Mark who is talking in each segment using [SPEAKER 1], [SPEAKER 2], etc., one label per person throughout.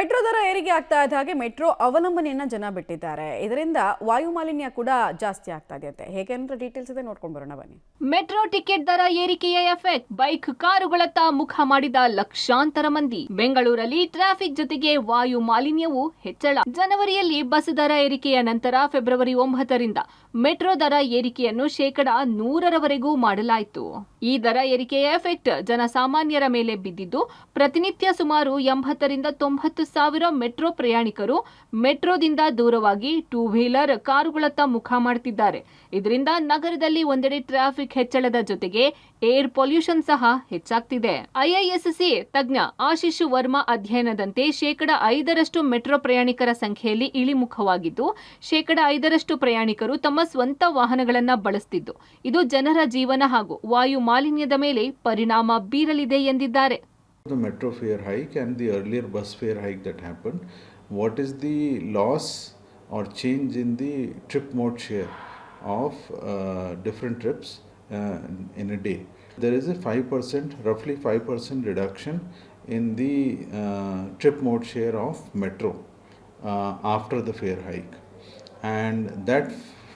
[SPEAKER 1] Metro ದರ ಏರಿಕೆ ಆಗ್ತಾ ಇದ್ದ ಹಾಗೆ ಮೆಟ್ರೋ ಅವಲಂಬನೆಯನ್ನ ಜನ ಬಿಟ್ಟಿದ್ದಾರೆ. ಇದರಿಂದ ವಾಯು ಮಾಲಿನ್ಯ ಕೂಡ ಜಾಸ್ತಿ ಆಗ್ತಾ ಇದೆ. ಹೇಗೆ ಅಂತ ಡೀಟೇಲ್ಸ್ ಇದೆ ನೋಡ್ಕೊಂಡು ಬರೋಣ ಬನ್ನಿ.
[SPEAKER 2] ಮೆಟ್ರೋ ಟಿಕೆಟ್ ದರ ಏರಿಕೆಯ ಎಫೆಕ್ಟ್ ಬೈಕ್ ಕಾರುಗಳತ್ತ ಮುಖ ಮಾಡಿದ ಲಕ್ಷಾಂತರ ಮಂದಿ. ಬೆಂಗಳೂರಲ್ಲಿ ಟ್ರಾಫಿಕ್ ಜೊತೆಗೆ ವಾಯು ಮಾಲಿನ್ಯವೂ ಹೆಚ್ಚಳ. ಜನವರಿಯಲ್ಲಿ ಬಸ್ ದರ ಏರಿಕೆಯ ನಂತರ ಫೆಬ್ರವರಿ 9ರಿಂದ ಮೆಟ್ರೋ ದರ ಏರಿಕೆಯನ್ನು 100%ರವರೆಗೂ ಮಾಡಲಾಯಿತು. ಈ ದರ ಏರಿಕೆಯ ಎಫೆಕ್ಟ್ ಜನಸಾಮಾನ್ಯರ ಮೇಲೆ ಬಿದ್ದಿದ್ದು, ಪ್ರತಿನಿತ್ಯ ಸುಮಾರು 80ರಿಂದ 90 ಸಾವಿರ ಮೆಟ್ರೋ ಪ್ರಯಾಣಿಕರು ಮೆಟ್ರೋದಿಂದ ದೂರವಾಗಿ ಟೂ ವೀಲರ್ ಕಾರುಗಳತ್ತ ಮುಖ ಮಾಡುತ್ತಿದ್ದಾರೆ. ಇದರಿಂದ ನಗರದಲ್ಲಿ ಒಂದೆಡೆ ಟ್ರಾಫಿಕ್ ಹೆಚ್ಚಳದ ಜೊತೆಗೆ ಏರ್ ಪೊಲ್ಯೂಷನ್ ಸಹ ಹೆಚ್ಚಾಗ್ತಿದೆ. ಐಐಎಸ್ಸಿ ತಜ್ಞ ಆಶೀಶ್ ವರ್ಮಾ ಅಧ್ಯಯನದಂತೆ 5% ಮೆಟ್ರೋ ಪ್ರಯಾಣಿಕರ ಸಂಖ್ಯೆಯಲ್ಲಿ ಇಳಿಮುಖವಾಗಿದ್ದು, 5% ಪ್ರಯಾಣಿಕರು ತಮ್ಮ ಸ್ವಂತ ವಾಹನಗಳನ್ನ ಬಳಸುತ್ತಿದ್ದು, ಇದು ಜನರ ಜೀವನ ಹಾಗೂ ವಾಯು ಮಾಲಿನ್ಯದ ಮೇಲೆ ಪರಿಣಾಮ ಬೀರಲಿದೆ ಎಂದಿದ್ದಾರೆ.
[SPEAKER 3] The metro fare hike and the earlier bus fare hike that happened, what is the loss or change in the trip mode share of different trips in a day? There is a 5%, roughly 5% reduction in the trip mode share of metro after the fare hike, and that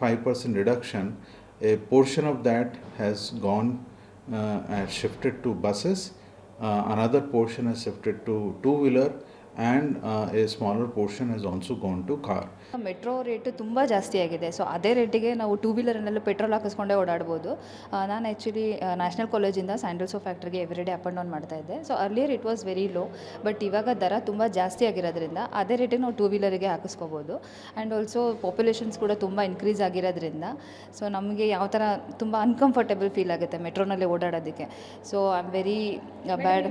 [SPEAKER 3] 5% reduction, a portion of that has gone and shifted to buses. Another portion has shifted to two-wheeler, and a smaller portion has also gone to car.
[SPEAKER 4] Metro rate ತುಂಬ ಜಾಸ್ತಿ ಆಗಿದೆ. So ಅದೇ ರೇಟಿಗೆ ನಾವು two ವೀಲರ್ನಲ್ಲೂ petrol ಹಾಕಿಸ್ಕೊಂಡೇ ಓಡಾಡ್ಬೋದು. ನಾನು actually national ಕಾಲೇಜಿಂದ ಸ್ಯಾಂಡಲ್ಸೋ ಫ್ಯಾಕ್ಟ್ರಿಗೆ every day up and down ಮಾಡ್ತಾಯಿದ್ದೆ. So earlier it was very low, but ಇವಾಗ ದರ ತುಂಬ ಜಾಸ್ತಿ ಆಗಿರೋದ್ರಿಂದ ಅದೇ ರೇಟಿಗೆ ನಾವು ಟೂ ವೀಲರಿಗೆ ಹಾಕಿಸ್ಕೋಬೋದು. ಆ್ಯಂಡ್ ಆಲ್ಸೋ ಪಾಪ್ಯುಲೇಷನ್ಸ್ ಕೂಡ ತುಂಬ ಇನ್ಕ್ರೀಸ್ ಆಗಿರೋದ್ರಿಂದ ಸೊ ನಮಗೆ ಯಾವ ಥರ ತುಂಬ ಅನ್ಕಂಫರ್ಟೇಬಲ್ ಫೀಲ್ ಆಗುತ್ತೆ ಮೆಟ್ರೋನಲ್ಲಿ ಓಡಾಡೋದಕ್ಕೆ. So I am very bad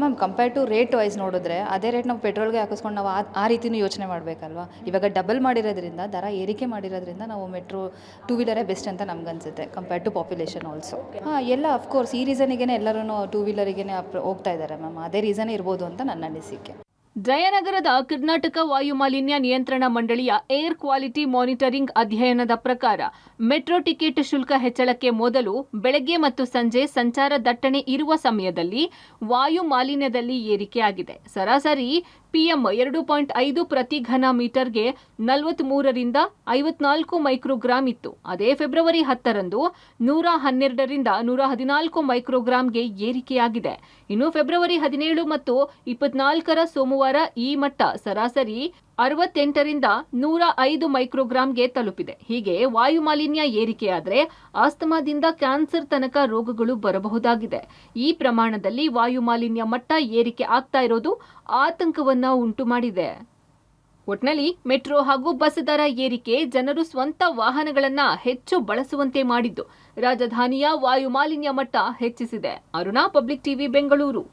[SPEAKER 4] ma'am. Compare to rate wise ನೋಡಿದ್ರೆ ಅದೇ ರೇಟ್ ನಾವು ಪೆಟ್ರೋಲ್ಗೆ ಹಾಕಿಸ್ಕೊಂಡು ನಾವು ಆ ರೀತಿಯೂ ಯೋಚನೆ ಮಾಡಬೇಕಲ್ವಾ. ಇವಾಗ ಡಬಲ್ ಮಾಡಿರೋದ್ರಿಂದ, ದರ ಏರಿಕೆ ಮಾಡಿರೋದ್ರಿಂದ ನಾವು ಮೆಟ್ರೋ ಟೂ ವೀಲರೇ ಬೆಸ್ಟ್ ಅಂತ ನಮ್ಗನ್ಸುತ್ತೆ ಕಂಪೇರ್ ಟು ಪಾಪ್ಯುಲೇಷನ್ ಆಲ್ಸೋ. ಎಲ್ಲ ಅಫ್ಕೋರ್ಸ್ ಈ ರೀಸನಿಗೆ ಎಲ್ಲರೂ ಟೂ ವೀಲರಿಗೇ ಹೋಗ್ತಾ ಇದ್ದಾರೆ ಮ್ಯಾಮ್. ಅದೇ ರೀಸನ್ ಇರ್ಬೋದು ಅಂತ ನನ್ನ ಅನಿಸಿಕೆ.
[SPEAKER 2] ಜಯನಗರದ ಕರ್ನಾಟಕ ವಾಯು ಮಾಲಿನ್ಯ ನಿಯಂತ್ರಣ ಮಂಡಳಿಯ ಏರ್ ಕ್ವಾಲಿಟಿ ಮಾನಿಟರಿಂಗ್ ಅಧ್ಯಯನದ ಪ್ರಕಾರ ಮೆಟ್ರೋ ಟಿಕೆಟ್ ಶುಲ್ಕ ಹೆಚ್ಚಳಕ್ಕೆ ಮೊದಲು ಬೆಳಗ್ಗೆ ಮತ್ತು ಸಂಜೆ ಸಂಚಾರ ದಟ್ಟಣೆ ಇರುವ ಸಮಯದಲ್ಲಿ ವಾಯು ಮಾಲಿನ್ಯದಲ್ಲಿ ಏರಿಕೆಯಾಗಿದೆ. ಸರಾಸರಿ PM 2.5 ಪ್ರತಿ ಘನ ಮೀಟರ್ಗೆ 43ರಿಂದ 54 ಮೈಕ್ರೋಗ್ರಾಂ ಇತ್ತು. ಅದೇ ಫೆಬ್ರವರಿ 10ರಂದು 112ರಿಂದ 114 ಮೈಕ್ರೋಗ್ರಾಂಗೆ ಏರಿಕೆಯಾಗಿದೆ. ಇನ್ನು ಫೆಬ್ರವರಿ 17 ಮತ್ತು 24ರ ಸೋಮವಾರ ಈ ಮಟ್ಟ ಸರಾಸರಿ 68ರಿಂದ 105 ಮೈಕ್ರೋಗ್ರಾಂಗೆ ತಲುಪಿದೆ. ಹೀಗೆ ವಾಯು ಮಾಲಿನ್ಯ ಏರಿಕೆಯಾದರೆ ಆಸ್ತಮಾದಿಂದ ಕ್ಯಾನ್ಸರ್ ತನಕ ರೋಗಗಳು ಬರಬಹುದಾಗಿದೆ. ಈ ಪ್ರಮಾಣದಲ್ಲಿ ವಾಯು ಮಾಲಿನ್ಯ ಮಟ್ಟ ಏರಿಕೆ ಆಗ್ತಾ ಇರೋದು ಆತಂಕವನ್ನ ಉಂಟು ಮಾಡಿದೆ. ಒಟ್ನಲ್ಲಿ ಮೆಟ್ರೋ ಹಾಗೂ ಬಸ್ ದರ ಏರಿಕೆ ಜನರು ಸ್ವಂತ ವಾಹನಗಳನ್ನ ಹೆಚ್ಚು ಬಳಸುವಂತೆ ಮಾಡಿದ್ದು ರಾಜಧಾನಿಯ ವಾಯು ಮಾಲಿನ್ಯ ಮಟ್ಟ ಹೆಚ್ಚಿಸಿದೆ. Aruna, public TV, Bengaluru.